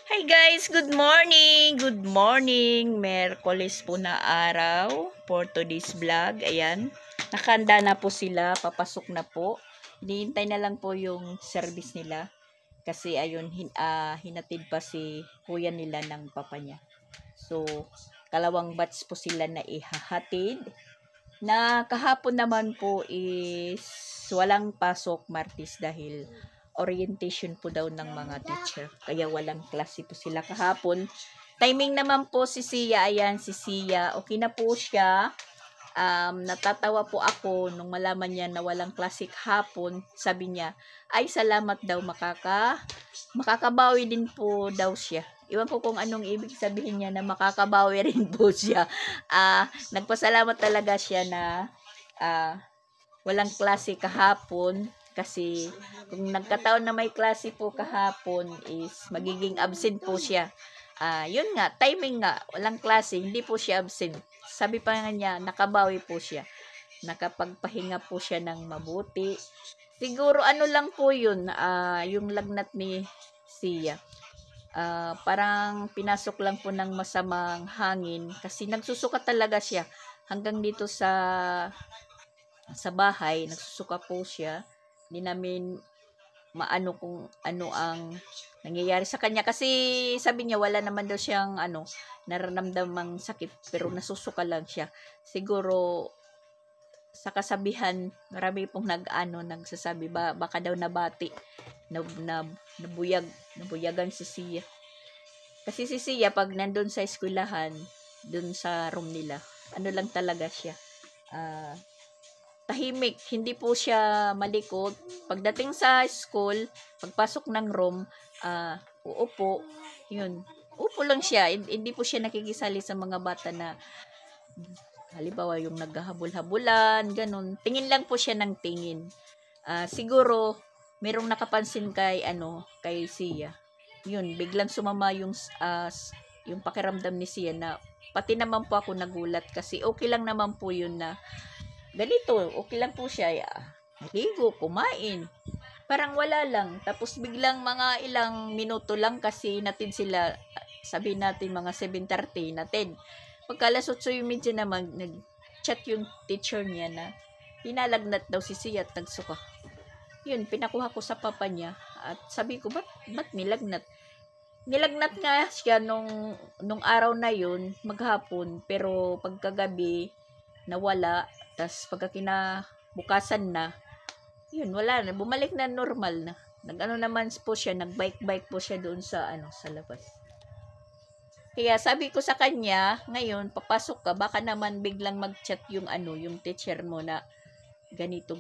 Hi guys, good morning! Good morning! Merkulis po na araw for today's vlog. Ayan, nakahanda na po sila, papasok na po. Hinihintay na lang po yung service nila. Kasi ayun, hinatid pa si kuya nila ng papa niya. So, kalawang batch po sila na ihahatid. Na kahapon naman po is walang pasok Martes dahil orientation po daw ng mga teacher. Kaya walang klase po sila kahapon. Timing naman po si Sia. Ayan, si Sia. Okay na po siya. Natatawa po ako nung malaman niya na walang klase kahapon. Sabi niya, ay salamat daw makakabawi din po daw siya. Iwan ko kung anong ibig sabihin niya na makakabawi rin po siya. Nagpasalamat talaga siya na walang klase kahapon. Kasi kung nagkataon na may klase po kahapon is magiging absent po siya. Yun nga, timing nga, walang klase, hindi po siya absent. Sabi pa nga niya, nakabawi po siya. Nakapagpahinga po siya ng mabuti. Siguro ano lang po yun, yung lagnat ni Sia. Parang pinasok lang po ng masamang hangin kasi nagsusuka talaga siya. Hanggang dito sa bahay, nagsusuka po siya. Hindi namin maano kung ano ang nangyayari sa kanya kasi sabi niya wala naman daw siyang nararamdamang sakit pero nasusuka lang siya. Siguro sa kasabihan, marami pong nagsasabi baka daw nabati, nabuyagan si Sia. Kasi si Sia pag nandun sa eskwelahan, dun sa room nila, ano lang talaga siya. Tahimik, hindi po siya malikot. Pagdating sa school, pagpasok ng room, uupo, yun. Upo lang siya, hindi po siya nakikisali sa mga bata na halimbawa yung naghahabol-habulan, ganun. Tingin lang po siya ng tingin. Siguro, merong nakapansin kay Sia. Yun, biglang sumama yung pakiramdam ni Sia na pati naman po ako nagulat kasi okay lang naman po yun na ganito, okay lang po siya. Naligo, kumain. Parang wala lang. Tapos biglang mga ilang minuto lang kasi natin sila, sabihin natin mga 7:30 natin. Pagka alas 8:30 naman, nag-chat yung teacher niya na hinalagnat daw si Sia at nagsuka. Yun, pinakuha ko sa papa niya at sabi ko, ba't nilagnat? Nilagnat nga siya nung araw na yun, maghapon, pero pagkagabi, nawala. Tas pagka kinabukasan na, yun, wala na. Bumalik na normal na. Nag-ano naman po siya, nag-bike po siya doon sa labas. Kaya sabi ko sa kanya, ngayon, papasok ka, baka naman biglang mag-chat yung yung teacher mo na ganito.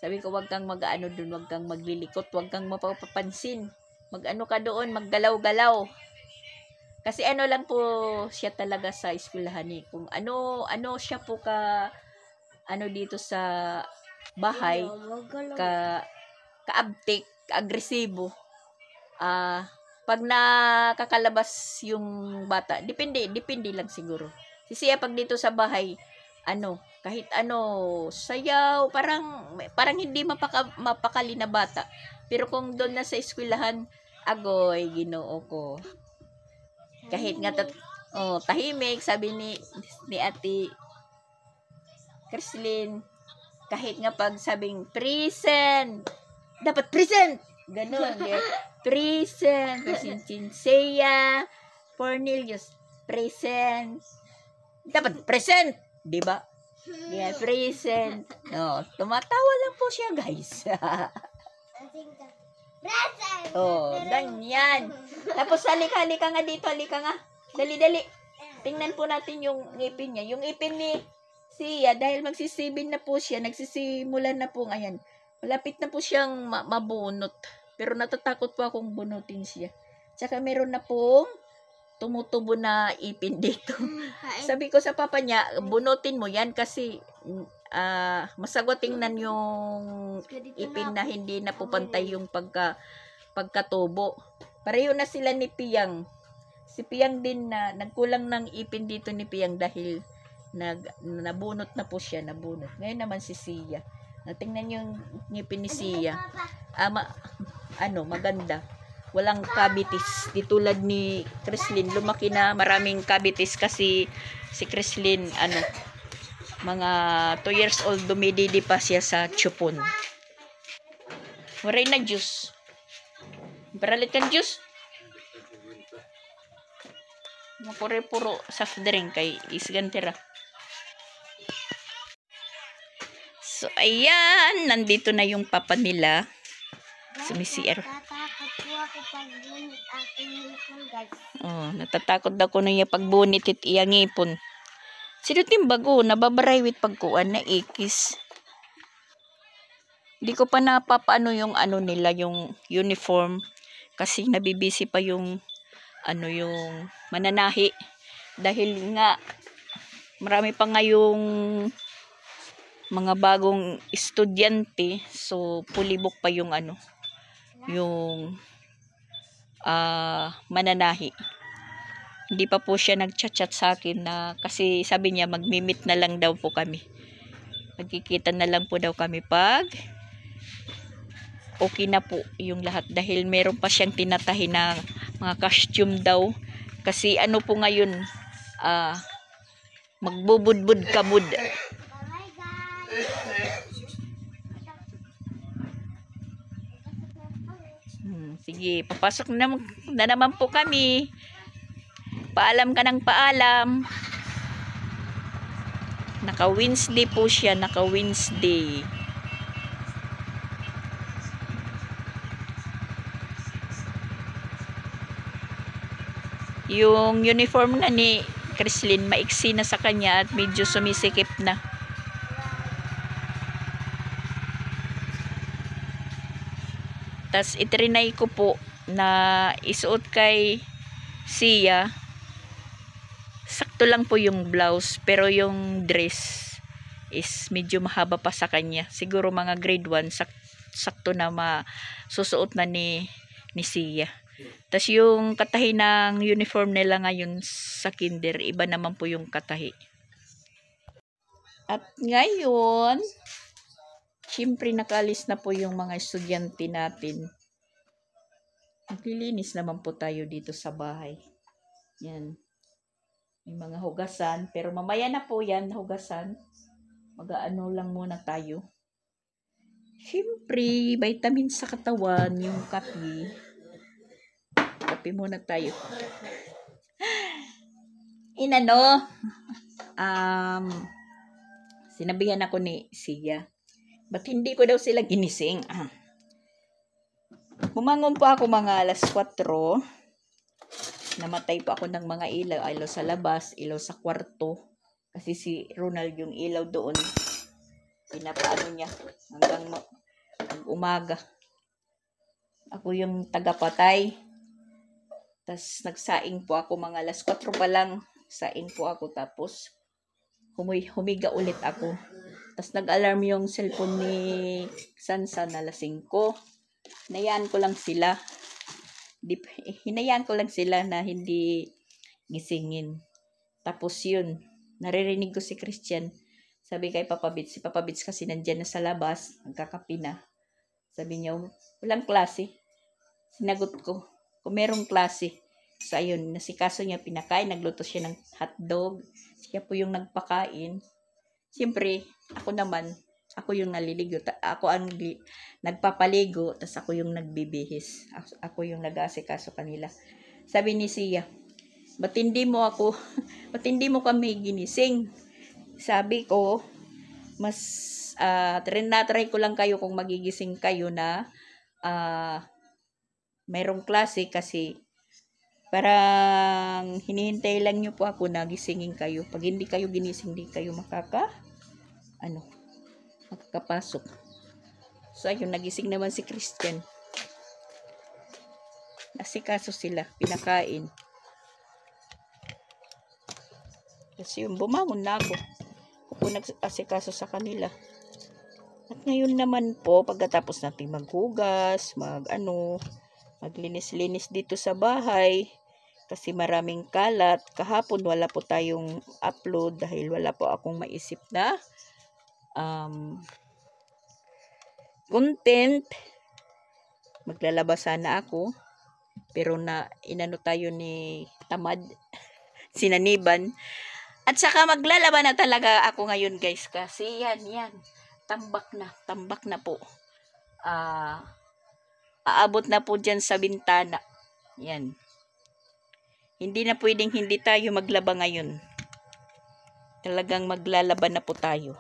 Sabi ko, wag kang doon, wag kang maglilikot, wag kang mapapansin. Mag-ano ka doon, maggalaw-galaw. Kasi lang po siya talaga sa eskwelahan eh. Kung ano siya po dito sa bahay, kaabtik, agresibo. Pag nakakalabas yung bata, depende lang siguro. Si Sia pag dito sa bahay, kahit sayaw, parang hindi mapakali na bata. Pero kung doon na sa eskwelahan, agoy, Ginoo ko. Kahit nga tahimik, sabi ni Ate Chrislyn, kahit nga pag sabing present, dapat present, ganun. Present, Sia, Cornelius, present, dapat present, di ba? Yeah, present. No, tumatawa lang po siya, guys. Ganyan. Tapos halika nga dito, halika nga. Dali. Tingnan po natin yung ngipin niya. Yung ngipin ni Sia, dahil magsisibin na po siya, nagsisimulan na po ngayon. Malapit na po siyang mabunot. Pero natatakot po akong bunutin siya. Tsaka meron na pong tumutubo na ipin dito. Sabi ko sa papa niya, bunutin mo yan kasi masagwa tingnan yung ipin na hindi napupantay yung pagkatubo. Pareho na sila ni Piyang. Si Piyang din na nagkulang ng ipin dito ni Piyang dahil nabunot na po siya, nabunot. Ngayon naman si Sia. Tingnan yung ngipin ni Sia. maganda. Walang cavities. Di tulad ni Chrislyn, lumaki na maraming cavities kasi si Chrislyn, mga 2 years old, dumididi pa siya sa chupon. Waray na juice. Baralit kang juice. Puro soft drink kay isgantira. So, ayan. Nandito na yung papa nila. Sumisier. Natatakot po ako pag bunit aking ipon, guys. Oh, natatakot daw ko na yung pagbunit at iyang ipon. Sino timbago? Nababaraywit pagkuan na ikis. Hindi ko pa napapaano yung nila, yung uniform. Kasi nabibisi pa yung yung mananahi. Dahil nga, marami pa ngayong mga bagong estudyante. So, pulibok pa yung yung mananahi. Hindi pa po siya nagchat-chat sa akin na kasi sabi niya magmi-meet na lang daw po kami. Magkikita na lang po daw kami pag okay na po yung lahat dahil meron pa siyang tinatahi na mga costume daw. Kasi po ngayon magbubudbud kabud. Sige, papasok na naman po kami. Paalam ka ng paalam. Naka-Wednesday po siya, naka-Wednesday. Yung uniform na ni Chrislyn, maiksi na sa kanya at medyo sumisikip na. Tas itrinay ko po na isuot kay Sia. Sakto lang po yung blouse, pero yung dress is medyo mahaba pa sa kanya. Siguro mga grade 1, sakto na masusuot na ni Sia. Tas yung katahi ng uniform nila ngayon sa kinder, iba naman po yung katahi. At ngayon, siyempre nakalis na po yung mga estudyante natin. Naglilinis naman po tayo dito sa bahay. Yan. May mga hugasan. Pero mamaya na po yan, hugasan. Mag-aano lang muna tayo. Siyempre, vitamin sa katawan, yung kape. Kape muna tayo. Sinabihan ako ni Sia. Ba't hindi ko daw sila ginising? Bumangon po ako mga alas 4. Namatay po ako ng mga ilaw sa labas, ilaw sa kwarto. Kasi si Ronald yung ilaw doon. Pinapaano niya hanggang umaga. Ako yung tagapatay. Tapos nagsaing po ako mga alas 4 pa lang. Saing po ako tapos humiga ulit ako. Tapos nag-alarm yung cellphone ni Sansa na alas 5. Hinayaan ko lang sila. Hinayaan ko lang sila na hindi gisingin. Tapos yun, naririnig ko si Christian. Sabi kay Papa Bits, si Papa Bits kasi nandyan na sa labas, nagkakapi na. Sabi niya, walang klase. Sinagot ko, kung merong klase. So ayun, nasikaso niya, pinakain, nagluto siya ng hotdog. Siya po yung nagpakain. Siyempre, ako yung naliligo. Ako ang nagpapaligo, tas ako yung nagbibihis. Ako yung nag-aasikaso kanila. Sabi ni Sia, ba't hindi mo kami ginising? Sabi ko, natry ko lang kayo kung magigising kayo na mayroong klase kasi parang hinihintay lang nyo po ako na gisingin kayo. Pag hindi kayo ginising, hindi kayo makakapasok. So, ayun, nagising naman si Christian. Nasikaso sila, pinakain. Kasi yung bumangon na ako. Ako nag-asikaso sa kanila. At ngayon naman po, pagkatapos natin maghugas, maglinis-linis dito sa bahay, kasi maraming kalat. Kahapon wala po tayong upload dahil wala po akong maisip na content. maglalaba sana ako. Pero inano tayo ni tamad, sinaniban. At saka maglalaba na talaga ako ngayon guys. Kasi yan. Tambak na po. Aabot na po dyan sa bintana. Yan. Hindi na pwedeng hindi tayo maglaba ngayon. Talagang maglalaba na po tayo.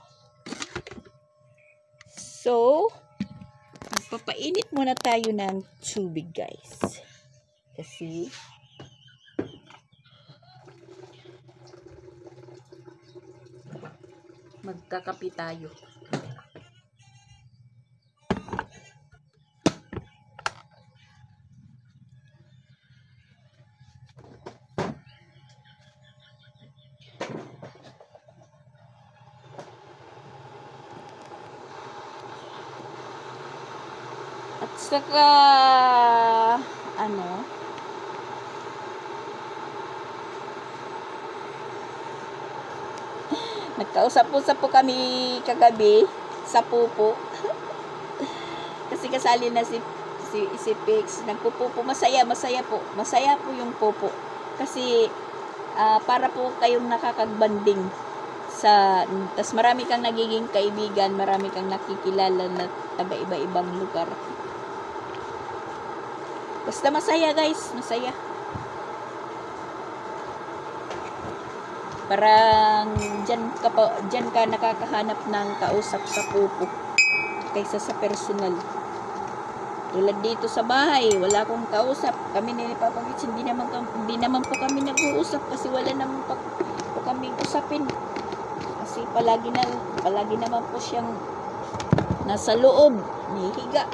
So, magpapainit muna tayo ng tubig guys. Kasi magkakape tayo. At saka nagkausap-usap po kami kagabi sa pupo. Kasi kasali na si Pix. Nagpupupo. Masaya po. Masaya po yung pupo. Kasi para po kayong nakakagbanding tas marami kang nagiging kaibigan, marami kang nakikilala na taga iba-ibang lugar. Basta masaya guys, masaya. Parang dyan ka nakakahanap ng kausap sa pupo kaysa sa personal. Tulad dito sa bahay, wala akong kausap. Kami ni Papa Mitch, hindi naman po kami nag-uusap kasi wala naman po kaming usapin. Kasi palagi naman po siyang nasa loob, nihiga.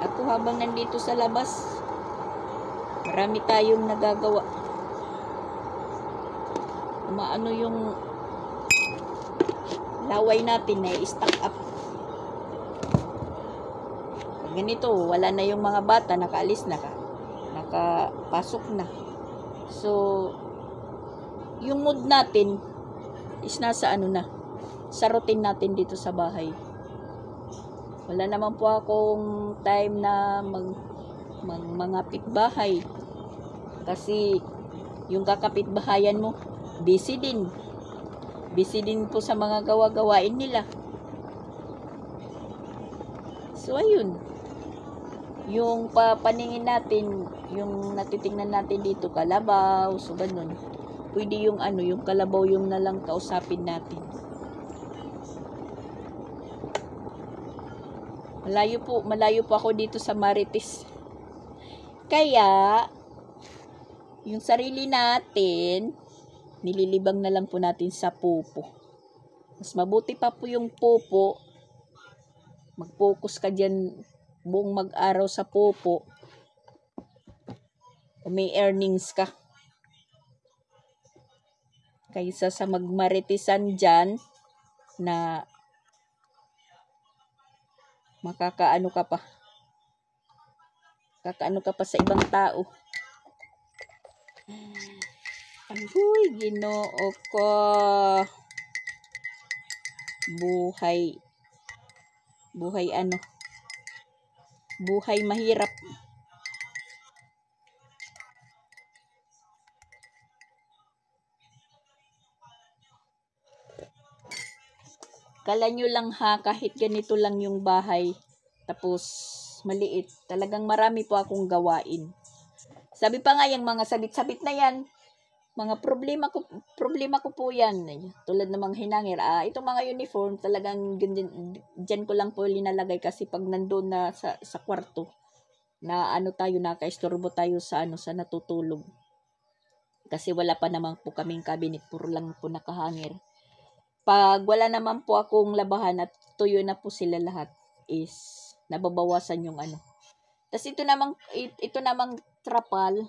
Ako habang nandito sa labas, marami tayong nagagawa. Maano yung laway natin na i-stack up. Pag ganito, wala na yung mga bata, nakaalis na nakapasok na. So, yung mood natin is nasa sa routine natin dito sa bahay. Wala naman po akong time na mangapit bahay. Kasi yung kakapitbahayan mo, busy din. Busy din po sa mga gawa-gawain nila. So, ayun. Yung paningin natin, yung natitingnan natin dito, kalabaw, so ganun. Pwede yung yung kalabaw yung nalang kausapin natin. Malayo po ako dito sa Marites. Kaya, yung sarili natin, nililibang na lang po natin sa pupo. Mas mabuti pa po yung pupo. Mag-focus ka dyan buong mag-araw sa pupo. May earnings ka. Kaysa sa magmaritisan dyan na makakaano ka pa. Kakaano ka pa sa ibang tao. Ay, Ginoo ko. Buhay mahirap. Kala nyo lang kahit ganito lang yung bahay, tapos maliit, talagang marami po akong gawain. Sabi pa nga yung mga sabit-sabit na yan, mga problema ko po yan. Tulad ng mga hinangir. Itong mga uniform, talagang dyan ko lang po linalagay kasi pag nandun na sa kwarto, na nakaistorbo tayo sa natutulog. Kasi wala pa naman po kaming cabinet, puro lang po nakahangir. Pag wala naman po akong labahan at tuyo na po sila lahat, is nababawasan yung Tapos ito namang trapal,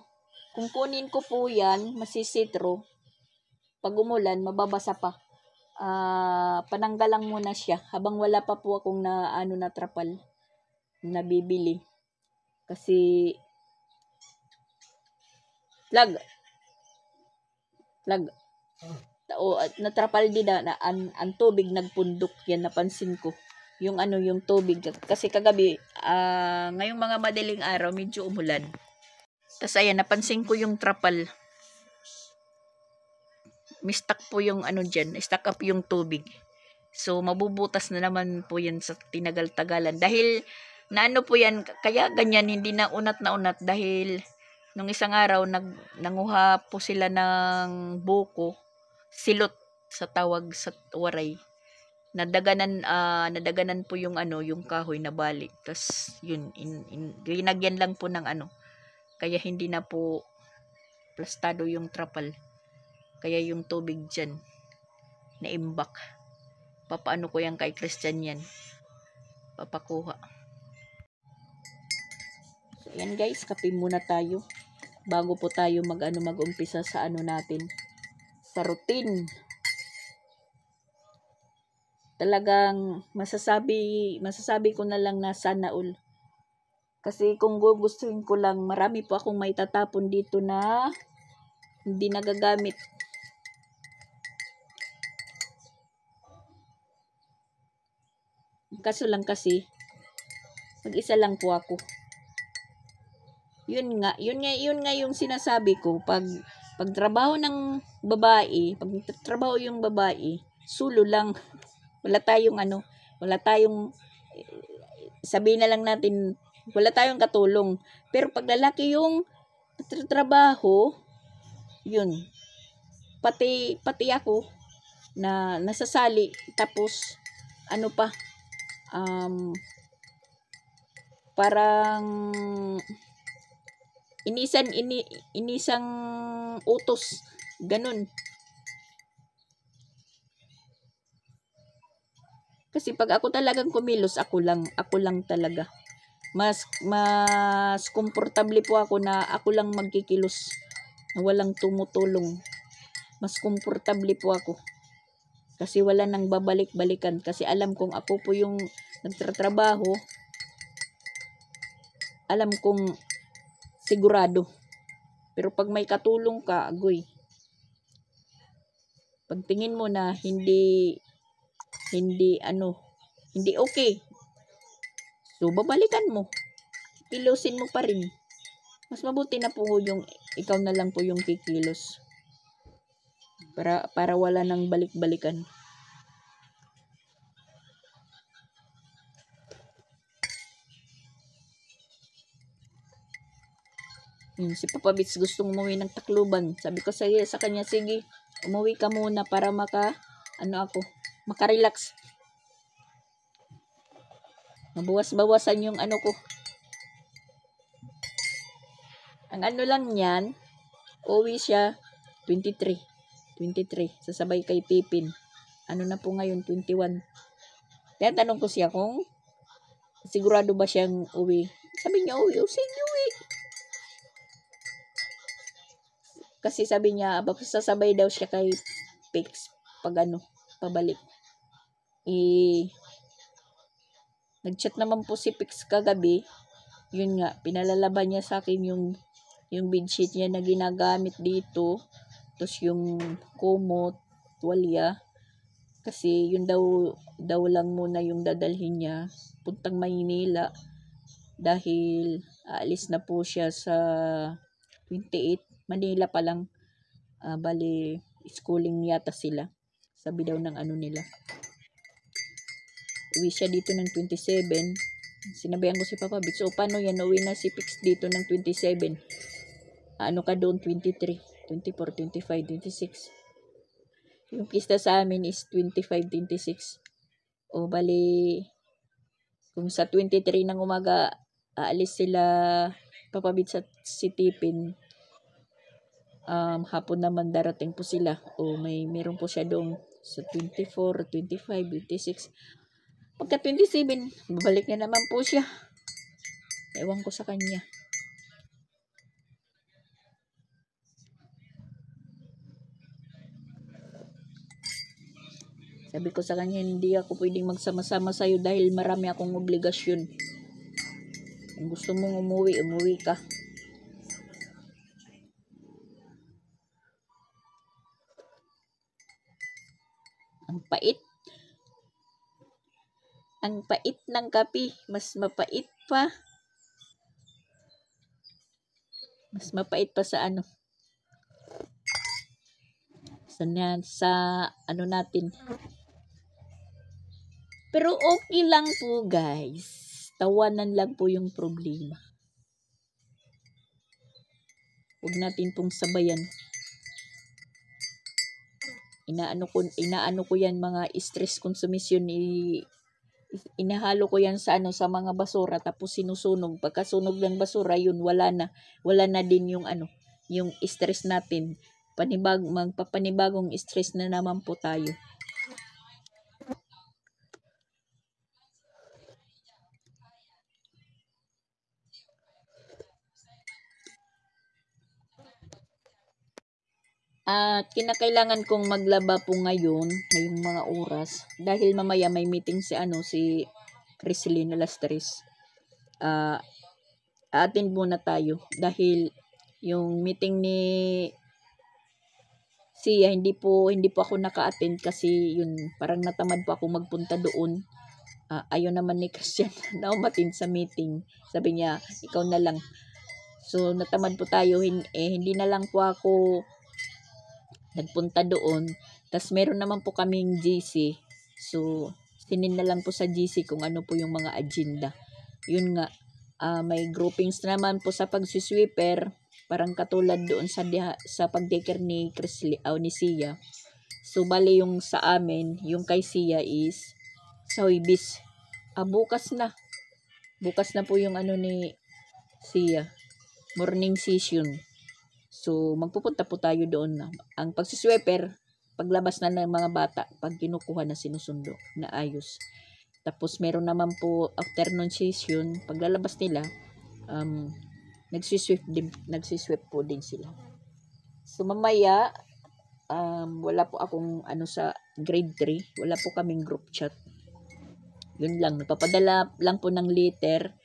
kung kunin ko po yan, masisitro. Pag umulan, mababasa pa. Pananggal lang muna siya habang wala pa po akong na trapal na bibili. Kasi lag natrapal din na ang tubig nagpundok yan, napansin ko. yung ano, yung tubig. Kasi kagabi, ngayong mga madaling araw, medyo umulan. Tapos ayan, napansin ko yung trapal. Mistak po yung ano dyan, stuck up yung tubig. So, mabubutas na naman po yan sa tinagal-tagalan. Dahil, na ano po yan, kaya ganyan, hindi na unat dahil nung isang araw, nanguha po sila ng buko, silot sa tawag sa waray. Nadaganan po yung ano, yung kahoy na balik. Tas yun, ginagyan lang po ng ano. Kaya hindi na po plastado yung trapal. Kaya yung tubig dyan, naimbak. Papaano ko yan kay Christian yan? Papakuha. So, yan guys, kape muna tayo. Bago po tayo mag-umpisa sa ano natin. Sa routine. Talagang masasabi ko na lang na sana all. Kasi kung gugustuhin ko lang, marami po akong maitatapon dito na hindi nagagamit. Kaso lang kasi, mag-isa lang po ako. Yun nga yung sinasabi ko, pag trabaho ng babae, pag trabaho yung babae, sulo lang. Wala tayong sabihin na lang natin, wala tayong katulong. Pero pag lalaki yung trabaho, yun, pati ako, na nasasali, tapos, ano pa, parang, inisang utos, ganun. Kasi pag ako talagang kumilos, ako lang talaga. Mas komportable po ako na ako lang magkikilos, na walang tumutulong. Mas komportable po ako. Kasi wala nang babalik-balikan. Kasi alam kong ako po yung nagtatrabaho. Alam kong sigurado. Pero pag may katulong ka, agoy. Pagtingin mo na hindi okay. So, babalikan mo. Kilusin mo pa rin. Mas mabuti na po yung ikaw na lang po yung kikilos. Para wala nang balik-balikan. Si Papa Bits gustong umuwi ng Tacloban. Sabi ko sa kanya, sige, umuwi ka muna para makarelax. Mabawas-bawasan yung ano ko. Ang ano lang yan, uwi siya 23. Sasabay kay Pipin. Ano na po ngayon, 21. Kaya tanong ko siya kung sigurado ba siyang uwi. Sabi niya, sige, uwi. Kasi sabi niya, sasabay daw siya kay Pix pabalik. Nag-chat naman po si Pix kagabi. Yun nga, pinalalaban niya sa akin yung bedsheet niya na ginagamit dito. Tapos yung kumot, tuwalya. Kasi yun daw lang muna yung dadalhin niya puntang Maynila. Dahil aalis na po siya sa 28. Manila pa lang. Bali, schooling yata sila. Sabi daw ng ano nila. Uwi siya dito ng 27. Sinabihan ko si Papa Bits, so paano yan? Uwi na si Pix dito ng 27. Ano ka doon? 23, 24, 25, 26. Yung pista sa amin is 25, 26. O bali, kung sa 23 ng umaga, aalis sila Papa Bits at si Tipin. Hapon naman darating po sila. O meron po siya doon sa 24, 25, 26. Pagka 27, babalik na naman po siya. Ewan ko sa kanya. Sabi ko sa kanya, hindi ako pwedeng magsama-sama sa'yo dahil marami akong obligasyon. Kung gusto mong umuwi ka. Ang pait. Ang pait ng kape. Mas mapait pa. Mas mapait pa sa ano. Sa ano natin. Pero okay lang po guys. Tawanan lang po yung problema. Huwag natin pong sabayan. Inaano ko yan mga stress consumption. Inahalo ko yan sa sa mga basura tapos sinusunog. Pagkasunog ng basura yun wala na din yung yung stress natin. Magpapanibagong stress na naman po tayo. At kinakailangan kong maglaba po ngayong mga oras dahil mamaya may meeting si Chrislyn alas 3. Attend muna tayo dahil yung meeting ni Sia hindi po ako naka-attend kasi yun parang natamad po ako magpunta doon. Ayaw naman ni Christian na umatin sa meeting. Sabi niya, ikaw na lang. So natamad po tayo, hindi na lang po ako nagpunta doon. Tas meron naman po kaming GC. So, sinin na lang po sa GC kung ano po yung mga agenda. Yun nga, may groupings naman po sa pagsisweeper. Parang katulad doon sa pag-taker ni ni Sia. So, bali yung sa amin, yung kay Sia is sa Huibis. Bukas na. Bukas na po yung ni Sia. Morning session. So, magpupunta po tayo doon na. Ang pagsisweeper, paglabas na ng mga bata, pag kinukuha na sinusundo na ayos. Tapos, meron naman po afternoon session, paglalabas nila, nagsisweep po din sila. So, mamaya, wala po akong sa grade 3, wala po kaming group chat. Yun lang, napapadala lang po ng letter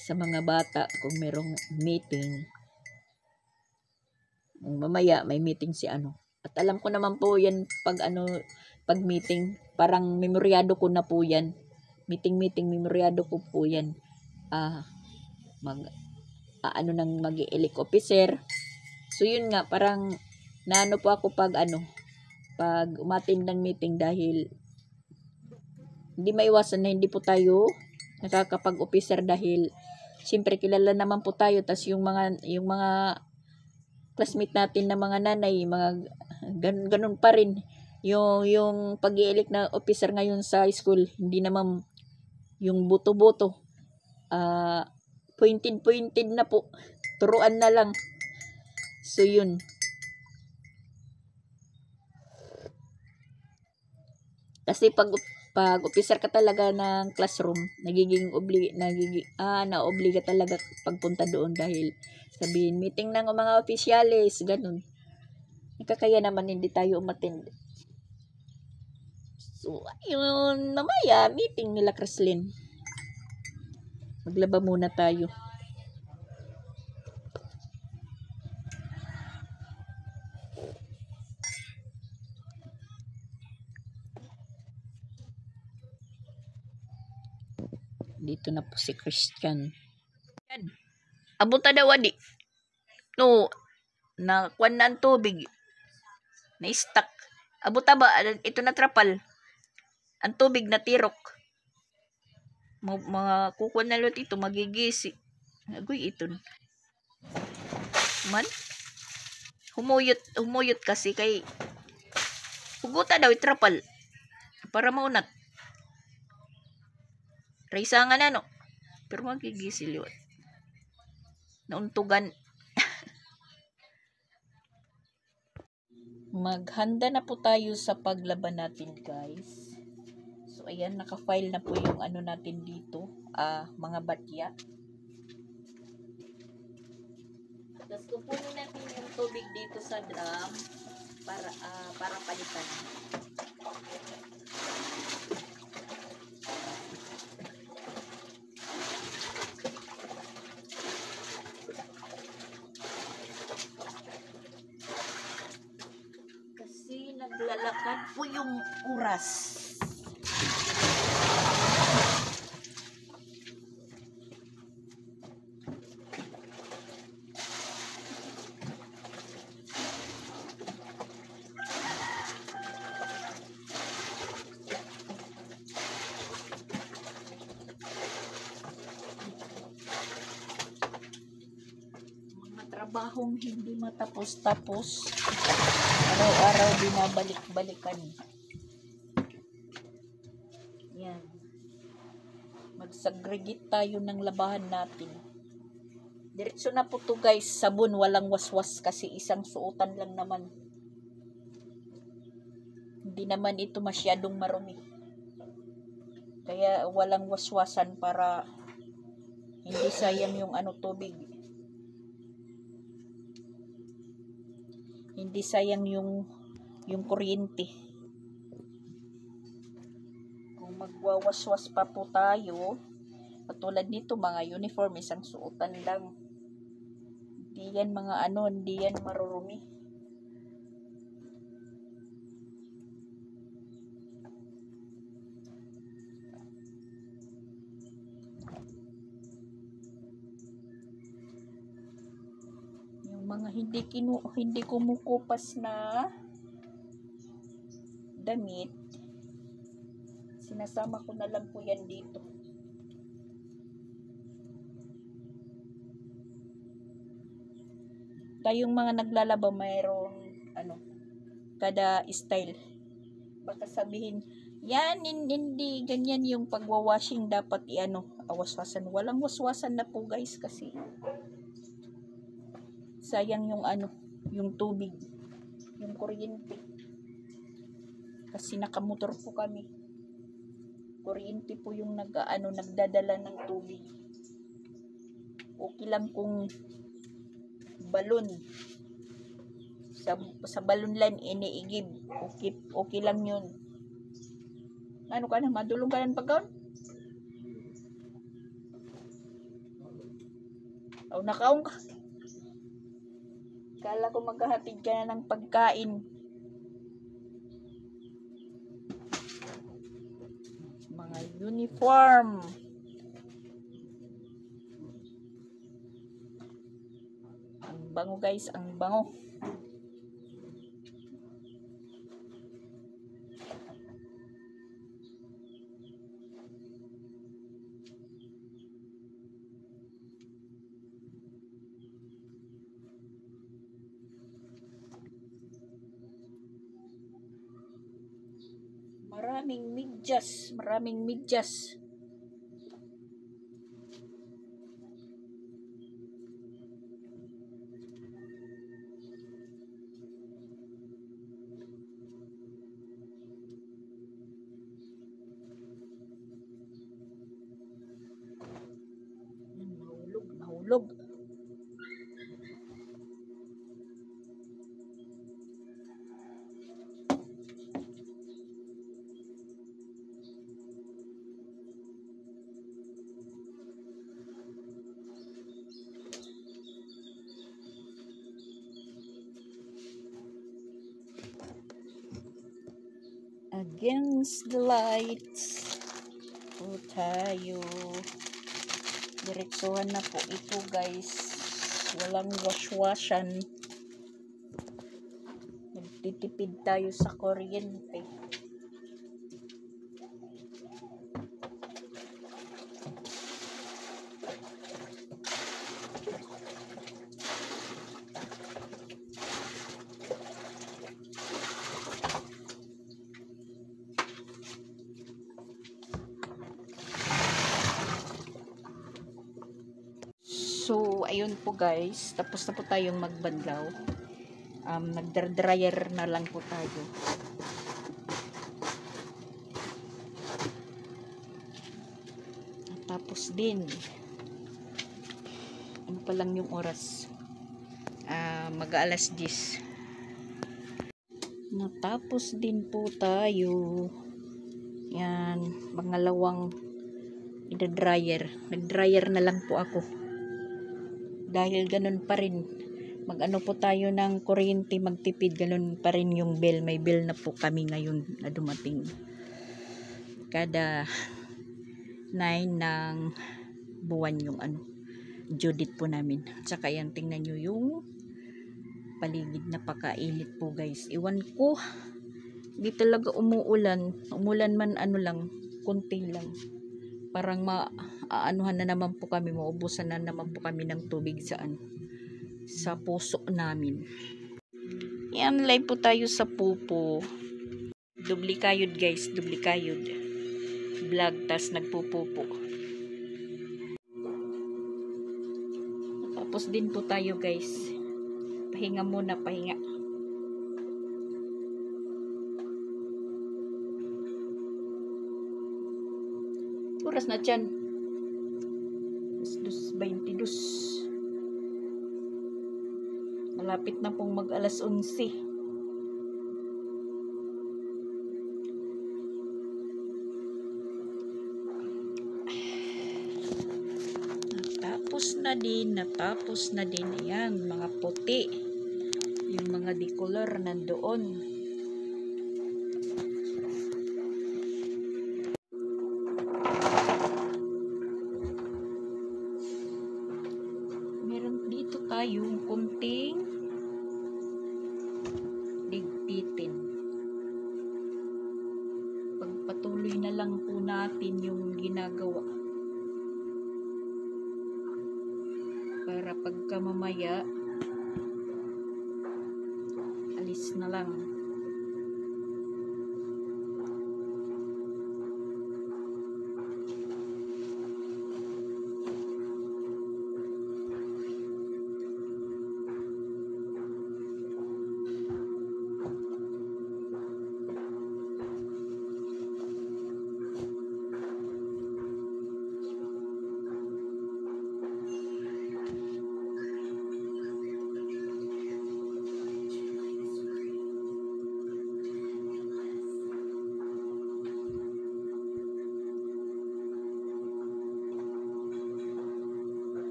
sa mga bata kung merong meeting. Mamaya may meeting si At alam ko naman po yan pag meeting, parang memoryado ko na po yan. Meeting memoryado ko po yan. Nang mag-elect officer. So yun nga, parang naano po ako pag umattend ng meeting dahil hindi maiwasan na hindi po tayo nakakapag-officer dahil siyempre kilala naman po tayo, tas yung mga classmate natin na mga nanay, mga ganun pa rin. Yung pag-i-elect na officer ngayon sa school, hindi naman yung boto-boto. Pointed na po. Turuan na lang. So, yun. Kasi pag officer ka talaga ng classroom, na-obliga talaga pagpunta doon dahil sabihin, meeting ng mga opisyalis, ganun. Kaya naman hindi tayo umattend. So, ayun, mamaya, meeting nila Chrislyn. Maglaba muna tayo. Dito na po si Christian. Abuta daw adi. No, nakuan na ang tubig. Na-stuck. Abuta ba? Ito na trapal. Ang tubig na tirok. Mga kukuan na lot ito. Magigisi. Agoy ito. Man. Humuyot kasi kay huguta daw itrapal. Para maunat. Raisangan na no. Pero magigisi liwat. Nauntugan. Maghanda na po tayo sa paglaban natin, guys. So, ayan, naka-file na po yung natin dito. Mga batya. Tapos, kupunin natin yung tubig dito sa drum para palitan. Naglalakad po yung oras. Trabahong hindi matapos-tapos. Araw-araw binabalik-balikan. Yan. Mag-segregate tayo ng labahan natin. Diretso na po to guys. Sabon, walang waswas kasi isang suotan lang naman. Hindi naman ito masyadong marumi. Kaya walang waswasan para hindi sayang yung tubig. Hindi sayang yung kuryente. Kung magwawaswas pa po tayo, katulad nito mga uniform, isang suotan lang. Hindi yan hindi yan marurumi. Mga hindi kumukupas na damit, sinasama ko na lang po yan dito. Tayong mga naglalaba mayroong kada style. Baka sabihin, yan hindi ganyan yung pagwawashing, dapat waswasan. Walang waswasan na po guys kasi sayang yung tubig, yung kuryente. Kasi nakamotor po kami. Kuryente po yung nagdadala ng tubig. Okay lang kung balon. Sa balon lang iniigib. Okay lang yun. Ano ka na? Madulong ka ng pagkaon? O nakaong ka? Kala ko maghahatid ka na ng pagkain. Mga uniform. Ang bango guys, ang bango. Maraming medyas. Nahulog. Against the lights po tayo. Diretsuhan na po ito guys. Walang wash-washan. Nagtitipid tayo sa kuryente. So, ayun po guys. Tapos na po tayong magbanlaw. Nagdra-dryer na lang po tayo. Tapos din, ano pa lang yung oras? Mag-aalas 10. Natapos din po tayo. Yan, pangalawang ida-dryer. Nag-dryer na lang po ako. Dahil ganun pa rin, mag-ano po tayo ng kuryente, magtipid, ganun pa rin yung bill. May bill na po kami ngayon na dumating. Kada 9 ng buwan yung due date po namin. Tsaka yan, tingnan nyo yung paligid, napakainit po guys. Iwan ko, hindi talaga umuulan. Umulan man lang, kunti lang. Parang maanuhan na naman po kami, maubusan na naman po kami ng tubig sa puso namin. Yan, live po tayo sa pupo. Dublikayod guys, dublikayod. Vlog, tas nagpupupo. Tapos din po tayo guys. Pahinga muna, pahinga. Oras na dyan. 22:22. Malapit na pong mag alas 11. Natapos na din. Ayan, mga puti. Yung mga decolor nandoon. Meron dito tayong kunting ligpitin. Pagpatuloy na lang po natin yung ginagawa. Para pagka mamaya alis na lang.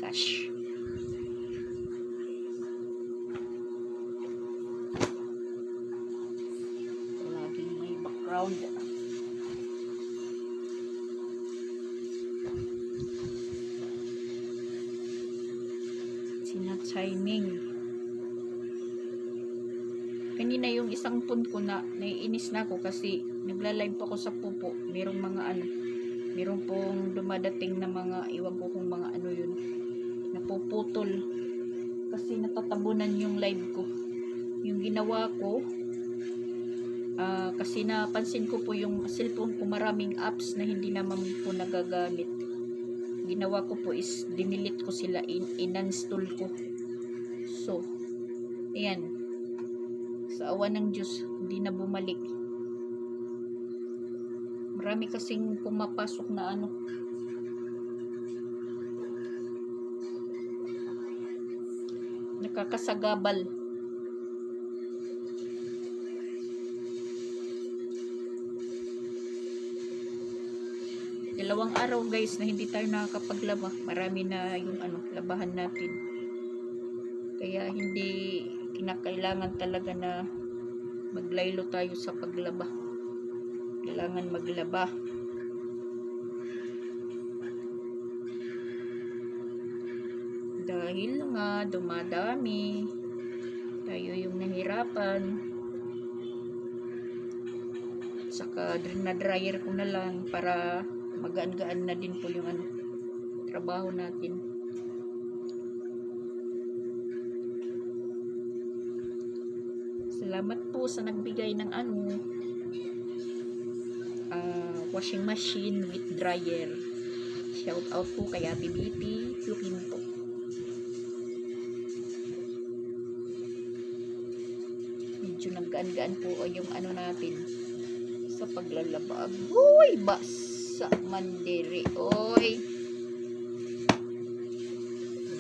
Gosh. Laging may background. Sina-timing. Kanina yung isang phone ko na naiinis na ako kasi nagla-live ako sa pupo. Merong mga meron pong dumadating na mga, iwan ko kung mga ano yun, napuputol kasi natatabunan yung live ko. Yung ginawa ko, kasi napansin ko po yung cellphone ko maraming apps na hindi naman po nagagamit. Ginawa ko po is dinilit ko sila, in-install ko. So ayan, sa awa ng Diyos hindi na bumalik. Marami kasing pumapasok na nakakasagabal. Dalawang araw guys na hindi tayo nakakapaglaba. Marami na yung labahan natin. Kaya hindi kinakailangan talaga na maglaylo tayo sa paglaba. Kailangan maglaba. Dahil nga dumadami, tayo yung nahirapan. Saka na-dryer ko na lang para magaan-gaan na din po yung trabaho natin. Salamat po sa nagbigay ng washing machine with dryer. Shout out po kay Ate Biti Yukinto. Medyo naggaan-gaan po yung natin sa paglalaba. Uy, basa mandiri. Oy,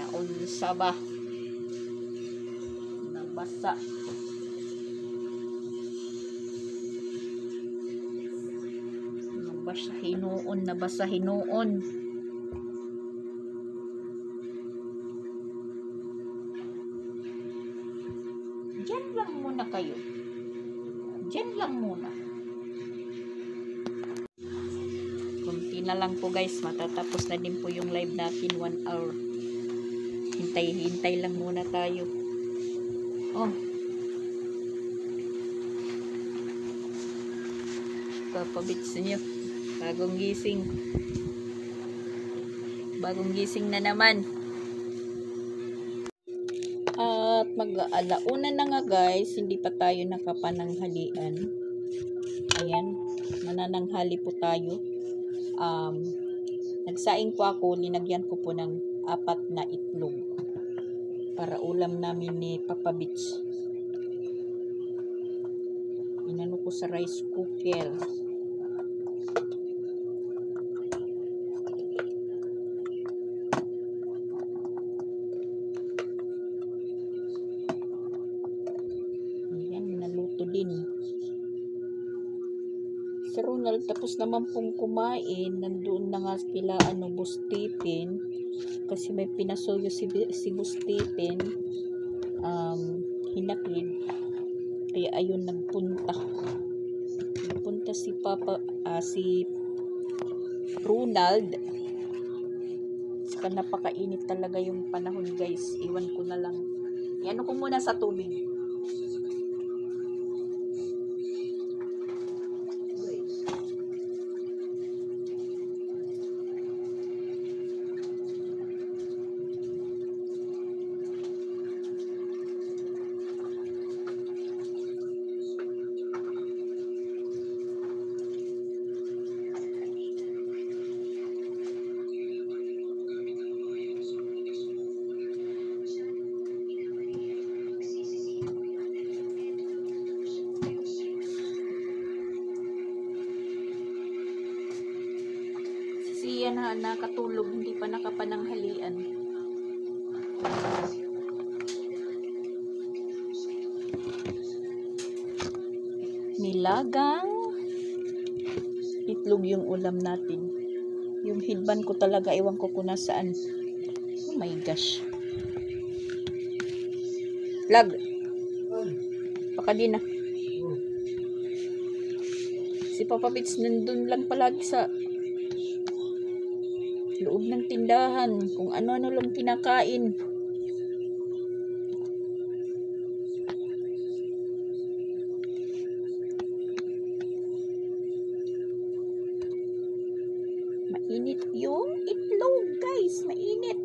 naunsa ba? Nabasa. Nabasa hinuon. Diyan lang muna kayo. Diyan lang muna. Kunti na lang po guys. Matatapos na din po yung live natin. 1 hour. Hintay lang muna tayo. Oh. Papabits niyo. Bagong gising. Bagong gising na naman. At mag-alauna na nga guys, hindi pa tayo nakapananghalian. Ayan, manananghali po tayo. Nagsaing po ako, linagyan ko po ng 4 na itlog para ulam namin ni Papa Beach. Inano ko sa rice cooker. Din. Si Ronald tapos naman pong kumain, nandoon na nga kila Bustitin kasi may pinasuyo si Bustitin, hinakid, kaya ayun nagpunta si si Ronald. Saka napakainit talaga yung panahon guys, iwan ko na lang, ano ko muna sa tubig. Siya na nakatulog, hindi pa nakapananghalian. Nilagang itlog yung ulam natin. Yung hidban ko talaga, iwan ko kung nasaan. Oh my gosh. Lag. Baka din na. Si Papa Beach nandun lang palagi sa loob ng tindahan, kung ano-ano lang kinakain. Mainit yung itlog guys, mainit.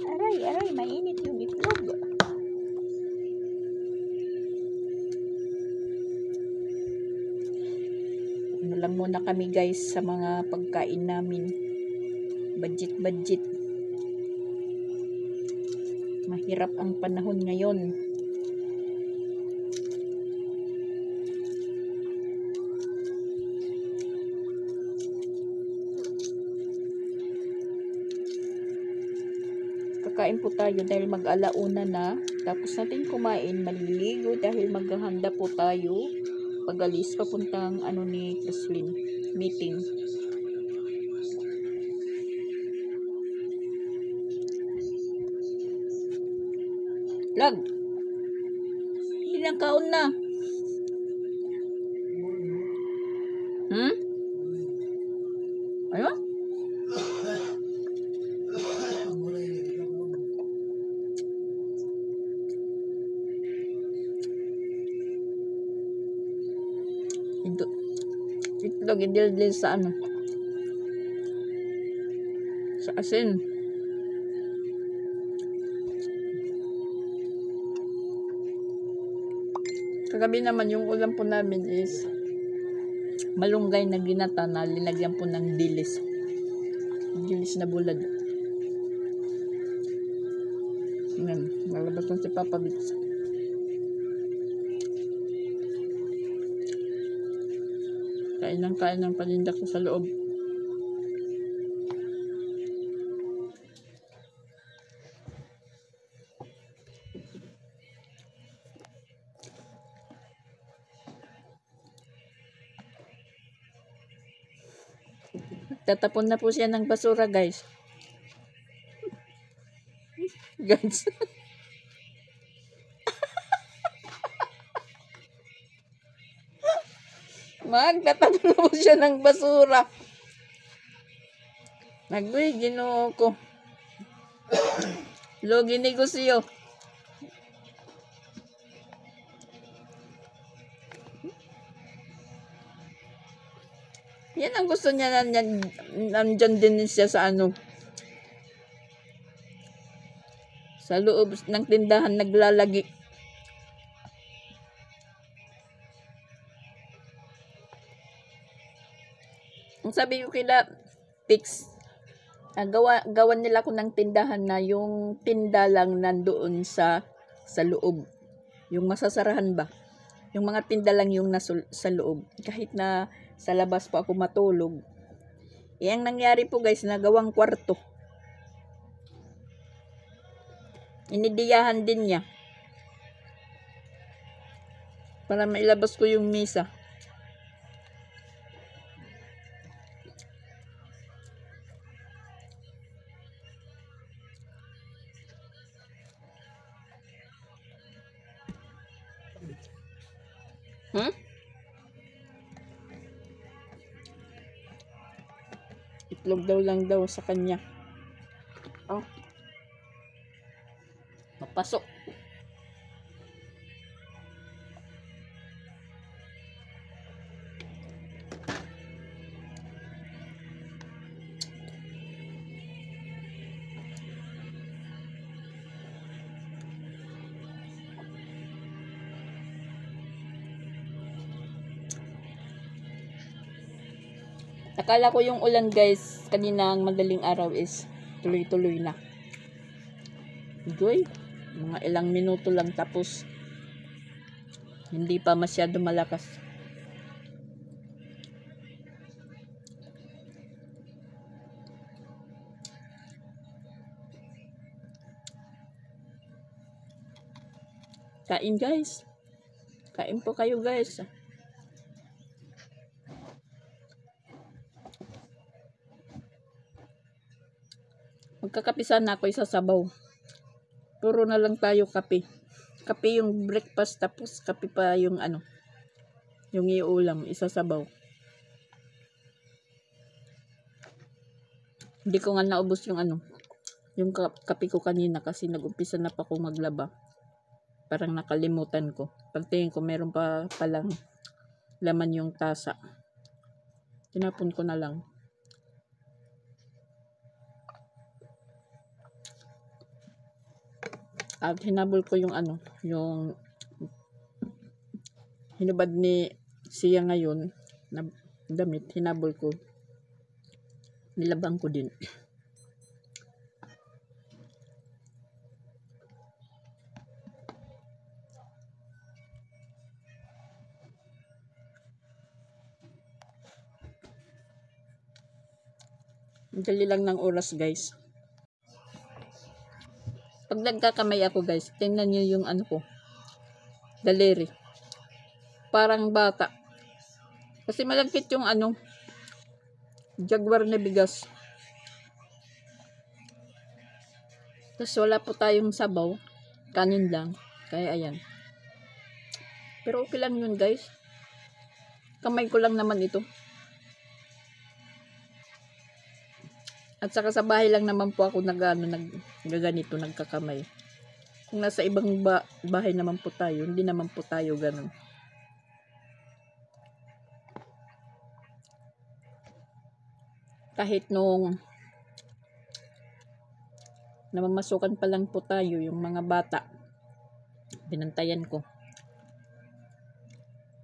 Aray, mainit yung itlog. Ano lang muna kami guys sa mga pagkain namin. Budget. Mahirap ang panahon ngayon. Kakain po tayo dahil mag-alauna na. Tapos natin kumain, maliligo dahil maghahanda po tayo. Pag-alis papuntang ni Chrislyn meeting. Lag. Ilang kaon na? Ano? Itlog idil sa sa asin. Kagabi naman yung ulam po namin is malunggay na ginata na linagyan po ng dilis. Dilis na bulad. Ayan, malabas na si Papa Beach. Kain ng paninda ko sa loob. Tatapon na po siya ng basura, guys. Guys. Magtatapon na po siya ng basura. Nagbuhay, Ginoo ko. Logi negosyo. Yan ang gusto niya na nandyan din siya sa ano. Sa loob ng tindahan naglalagi. Ang sabi ko kila Pix, gawan nila ko ng tindahan na yung tinda lang nandoon sa loob. Yung masasarahan ba? Yung mga tinda lang yung sa loob. Kahit na sa labas pa ako matulog. Ang nangyari po guys, nagawang kwarto. Inidiyahan din niya. Para mailabas ko yung misa. Itlog daw lang daw sa kanya. Oh. Mapasok. Akala ko yung ulan guys, kaninang madaling araw is tuloy-tuloy na. Goy, mga ilang minuto lang tapos hindi pa masyado malakas. Kain guys. Kain po kayo guys. Magkakapisan na ako isa sabaw. Puro na lang tayo kape. Kape yung breakfast tapos kape pa yung ano. Yung iulam, isa sabaw. Hindi ko nga naubos yung ano. Yung kape ko kanina kasi nag-umpisa na pa akong maglaba. Parang nakalimutan ko. Pagtingin ko meron pa palang laman yung tasa. Tinapon ko na lang. At hinabol ko yung ano, yung hinubad ni siya ngayon na damit, hinabol ko. Nilabang ko din. Dali lang ng oras guys. Pag nagkakamay ako guys, tingnan nyo yung ano ko. Daliri. Parang bata. Kasi malagkit yung ano. Jaguar na bigas. Tapos wala po tayong sabaw. Kanin lang. Kaya ayan. Pero okay lang yun guys. Kamay ko lang naman ito. At saka sa bahay lang naman po ako naggaganito, nagkakamay. Kung nasa ibang bahay naman po tayo, hindi naman po tayo ganun. Kahit nung namamasukan pa lang po tayo, yung mga bata, binantayan ko.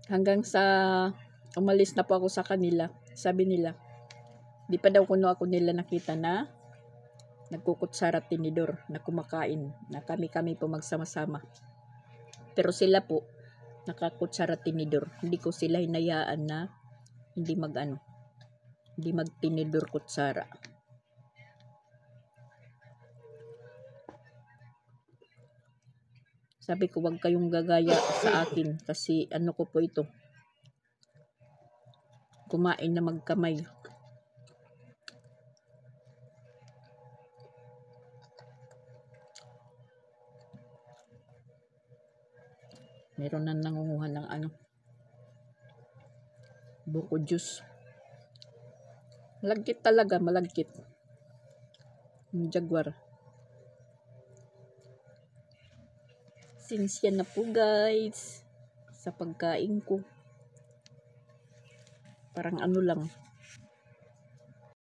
Hanggang sa umalis na po ako sa kanila, sabi nila, di pa daw kuno ako nila nakita na nagkukutsara tinidor na kumakain na kami po magsama-sama. Pero sila po nakakutsara tinidor. Hindi ko sila hinayaan na hindi magtinidor kutsara. Sabi ko wag kayong gagaya sa akin kasi ano ko po ito. Kumain na magkamay. Meron na nangunguha ng ano. Buko juice. Malagkit talaga, malagkit. Yung Jaguar. Sinsya na po guys. Sa pagkain ko. Parang ano lang.